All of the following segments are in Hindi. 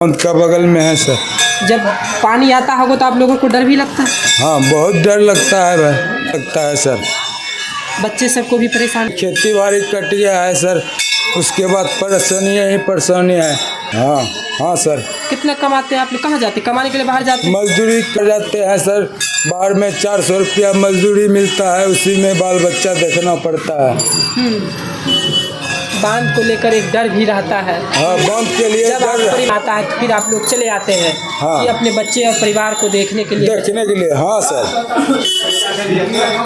का बगल में है सर। जब पानी आता होगा तो आप लोगों को डर भी लगता है? हाँ, बहुत डर लगता है भाई, लगता है सर। बच्चे सबको भी परेशान। खेती बाड़ी कट गया है सर, उसके बाद परेशानी ही परेशानी है। हाँ हाँ सर। कितना कमाते हैं आप लोग? कहाँ जाते हैं कमाने के लिए? बाहर जाते हैं? मजदूरी कर जाते हैं सर। बाहर में 400 रुपया मजदूरी मिलता है, उसी में बाल बच्चा देखना पड़ता है। बांध को लेकर एक डर भी रहता है। हाँ, बांध के लिए जब आप आता है तो फिर आप लोग चले आते हैं। हाँ, कि अपने बच्चे और परिवार को देखने के लिए। हाँ सर,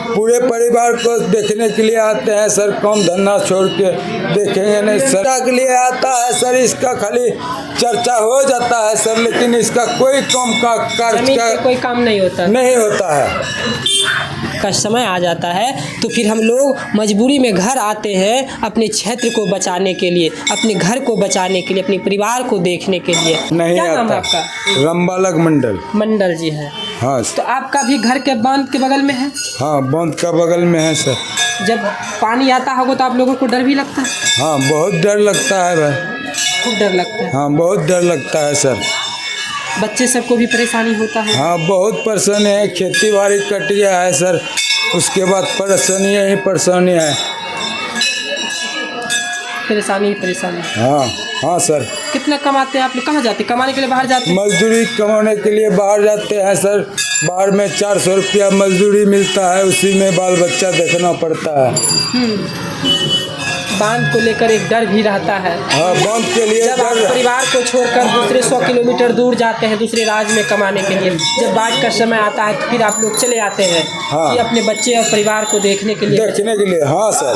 पूरे परिवार को देखने के लिए आते हैं सर। काम धंधा छोड़ के देखेंगे नहीं सर। के लिए आता है सर, इसका खाली चर्चा हो जाता है सर, लेकिन इसका कोई काम का कार्य का कोई काम नहीं होता है। का समय आ जाता है तो फिर हम लोग मजबूरी में घर आते हैं अपने क्षेत्र को बचाने के लिए, अपने घर को बचाने के लिए, अपने परिवार को देखने के लिए। नहीं क्या आता। नाम है आपका? रामबालक मंडल। मंडल जी है। हाँ तो आपका भी घर के बांध के बगल में है? हाँ, बांध का बगल में है सर। जब पानी आता होगा तो आप लोगों को डर भी लगता है? हाँ, बहुत डर लगता है भाई, खूब डर लगता है। हाँ, बहुत डर लगता है सर। बच्चे सबको भी परेशानी होता है? हाँ, बहुत परेशानी है। खेती बाड़ी कट गया है सर, उसके बाद परेशानी ही परेशानी है। परेशानी। हाँ हाँ सर। कितना कमाते हैं आप लोग? कहाँ जाते हैं कमाने के लिए? बाहर जाते हैं? मजदूरी कमाने के लिए बाहर जाते हैं सर। बाहर में 400 रुपया मजदूरी मिलता है, उसी में बाल बच्चा देखना पड़ता है। बांध को लेकर एक डर भी रहता है। हाँ, बांध के लिए जब आप परिवार को छोड़कर दूसरे 100 किलोमीटर दूर जाते हैं दूसरे राज्य में कमाने के लिए, जब बाढ़ का समय आता है तो फिर आप लोग चले आते हैं। हाँ, कि अपने बच्चे और परिवार को देखने के लिए। हाँ सर,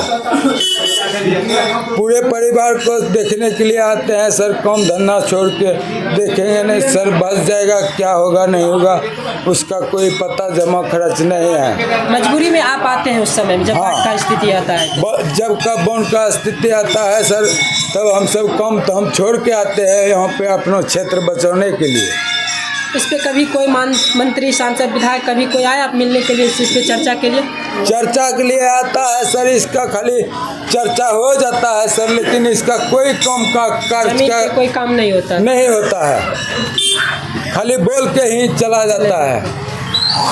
पूरे परिवार को देखने के लिए आते हैं सर। काम धंधा छोड़ के देखेंगे नहीं सर, बच जाएगा क्या होगा नहीं होगा उसका कोई पता जमा खर्च नहीं है। मजबूरी में आप आते हैं उस समय में जब बाढ़ का स्थिति आता है? जब का बाढ़ का स्थिति आता है सर, तब हम सब काम तो हम छोड़ के आते हैं यहाँ पे अपना क्षेत्र बचाने के लिए। इस पे कभी कोई मंत्री सांसद विधायक कभी कोई आया आप मिलने के लिए, इस पे चर्चा के लिए? चर्चा के लिए आता है सर, इसका खाली चर्चा हो जाता है सर, लेकिन इसका कोई काम का कार्य का कोई काम नहीं होता है। खाली बोल के ही चला जाता है।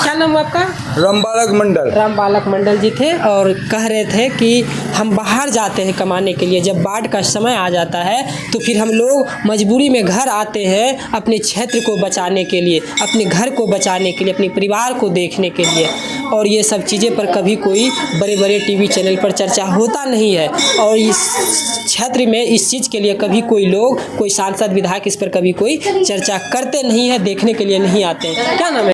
क्या नाम है आपका? रामबालक मंडल। रामबालक मंडल जी थे और कह रहे थे कि हम बाहर जाते हैं कमाने के लिए, जब बाढ़ का समय आ जाता है तो फिर हम लोग मजबूरी में घर आते हैं अपने क्षेत्र को बचाने के लिए, अपने घर को बचाने के लिए, अपने परिवार को देखने के लिए। और ये सब चीज़ें पर कभी कोई बड़े बड़े टीवी चैनल पर चर्चा होता नहीं है, और इस क्षेत्र में इस चीज़ के लिए कभी कोई लोग, कोई सांसद विधायक इस पर कभी कोई चर्चा करते नहीं है, देखने के लिए नहीं आते हैं। क्या नाम है?